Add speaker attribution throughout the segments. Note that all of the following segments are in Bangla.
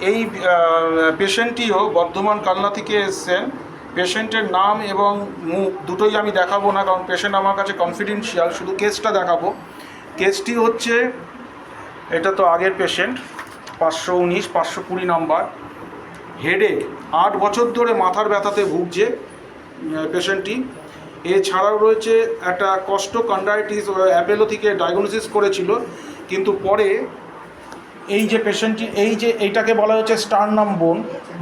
Speaker 1: এই পেশেন্টটিও বর্ধমান কালনা থেকে এসছেন। পেশেন্টের নাম এবং মুখ দুটোই আমি দেখাবো না, কারণ পেশেন্ট আমার কাছে কনফিডেন্সিয়াল, শুধু কেসটা দেখাবো। কেসটি হচ্ছে, এটা তো আগের পেশেন্ট, 519 520 নাম্বার, হেডেক, 8 বছর ধরে মাথার ব্যথাতে ভুগছে পেশেন্টটি। এছাড়াও রয়েছে একটা কস্টোকন্ড্রাইটিস, অ্যাপেলো থেকে ডায়াগনোসিস করেছিল, কিন্তু পরে এই যে পেশেন্টটি, এইটাকে বলা হচ্ছে স্টার্নাম বোন,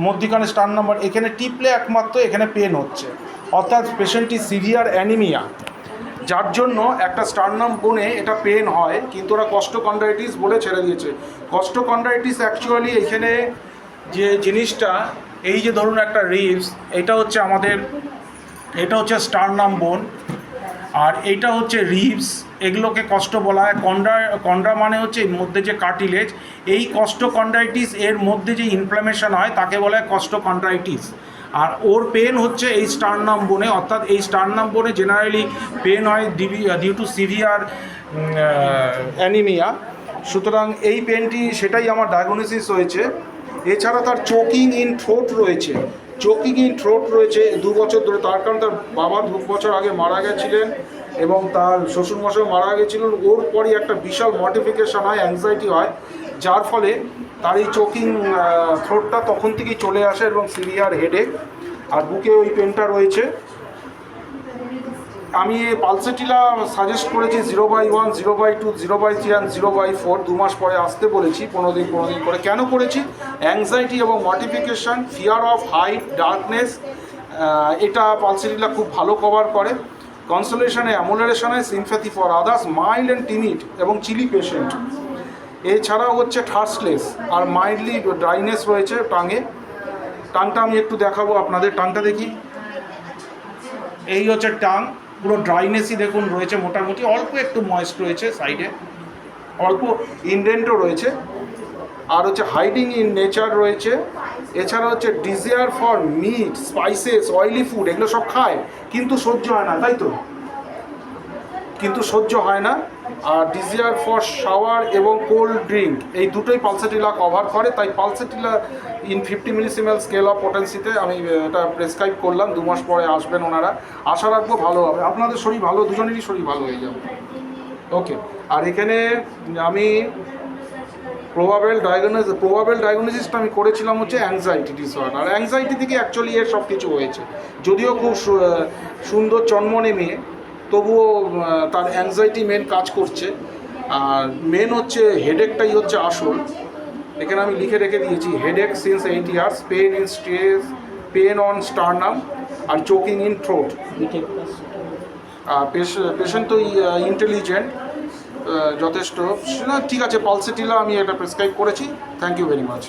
Speaker 1: মধ্যিখানে স্টার্নাম বোন, এখানে টিপলে একমাত্র এখানে পেন হচ্ছে, অর্থাৎ পেশেন্টটি সিভিয়ার অ্যানিমিয়া, যার জন্য একটা স্টার্নাম বোনে এটা পেন হয়, কিন্তু ওরা কস্টোকন্ড্রাইটিস বলে ছেড়ে দিয়েছে। কস্টোকন্ড্রাইটিস অ্যাকচুয়ালি এখানে যে জিনিসটা, এই যে ধরুন একটা রিবস, এটা হচ্ছে আমাদের, এটা হচ্ছে স্টার্নাম বোন, আর এইটা হচ্ছে রিবস, এগুলোকে কষ্ট বলা হয়। কন্ড্রা মানে হচ্ছে এর মধ্যে যে কার্টিলেজ, এই কস্টোকন্ড্রাইটিস এর মধ্যে যে ইনফ্লামেশন হয় তাকে বলা হয় কস্টোকন্ড্রাইটিস। আর ওর পেন হচ্ছে এই স্টার্নাম বোনে, অর্থাৎ এই স্টার্নাম বোনে জেনারেলি পেন হয় ডিউ টু সিভিয়ার অ্যানিমিয়া। সুতরাং এই পেনটি, সেটাই আমার ডায়াগনোসিস হয়েছে। এছাড়া তার চোকিং ইন থ্রোট রয়েছে, চোকিং ইন থ্রোট রয়েছে 2 বছর ধরে। তার কারণ তার বাবা 2 বছর আগে মারা গেছিলেন এবং তার শ্বশুরমশাই মারা গেছিলেন। ওর পরই একটা বিশাল মডিফিকেশান হয়, অ্যাংজাইটি হয়, যার ফলে তার এই চোকিং থ্রোটটা তখন থেকেই চলে আসে এবং সিভিয়ার হেডেক, আর বুকে ওই পেনটা রয়েছে। আমি পালসেটিলা সাজেস্ট করেছি 0/1, 0/2, 0/3 অ্যান্ড 0/4, 2 মাস পরে আসতে বলেছি, 15 দিন করে। কেন করেছি? অ্যাংজাইটি এবং modification, fear of height, darkness, এটা পালসেটিলা খুব ভালো কভার করে। কনসোলেশনে, অ্যামোলারেশনে, sympathy for others, mild and timid এবং চিলি পেশেন্ট। এছাড়াও হচ্ছে থার্স্টলেস আর মাইল্ডলি ড্রাইনেস রয়েছে টাঙে। টাংটা আমি একটু দেখাবো আপনাদের, টাংটা দেখি। এই হচ্ছে টাং, পুরো ড্রাইনেসই দেখুন রয়েছে, মোটামুটি অল্প একটু ময়েস্ট রয়েছে, সাইডে অল্প ইনডেন্টও রয়েছে। আর হচ্ছে হাইডিং ইন নেচার রয়েছে। এছাড়া হচ্ছে desire for meat, spices, oily food, এগুলো সব খায় কিন্তু সহ্য হয় না, তাই তো? কিন্তু সহ্য হয় না। আর ডিজায়ার ফর শাওয়ার এবং কোল্ড ড্রিঙ্ক, এই দুটোই পালসেটিলা কভার করে। তাই পালসেটিলা ইন 50 মিলিসিমেল স্কেল অফ পোটেন্সিতে আমি এটা প্রেসক্রাইব করলাম। 2 মাস পরে আসবেন ওনারা, আশা রাখবো ভালো হবে, আপনাদের শরীর ভালো, দুজনেরই শরীর ভালো হয়ে যাবে। ওকে। আর এখানে আমি প্রবাবেল ডায়াগনোসিসটা আমি করেছিলাম হচ্ছে অ্যাংজাইটি ডিসঅর্ডার। আর অ্যাংজাইটি থেকে অ্যাকচুয়ালি এর সব কিছু হয়েছে, যদিও খুব সুন্দর চন্মনে মেয়ে, তবুও তার অ্যাংজাইটি মেন কাজ করছে। আর মেন হচ্ছে হেডেকটাই হচ্ছে আসল। এখানে আমি লিখে রেখে দিয়েছি, headache since 8 years, pain in stress, pain on sternum আর চোকিং ইন থ্রোট। পেশেন্ট তো ইন্টেলিজেন্ট যথেষ্ট। ঠিক আছে, পালসেটিলা আমি এটা প্রেসক্রাইব করেছি। Thank you very much.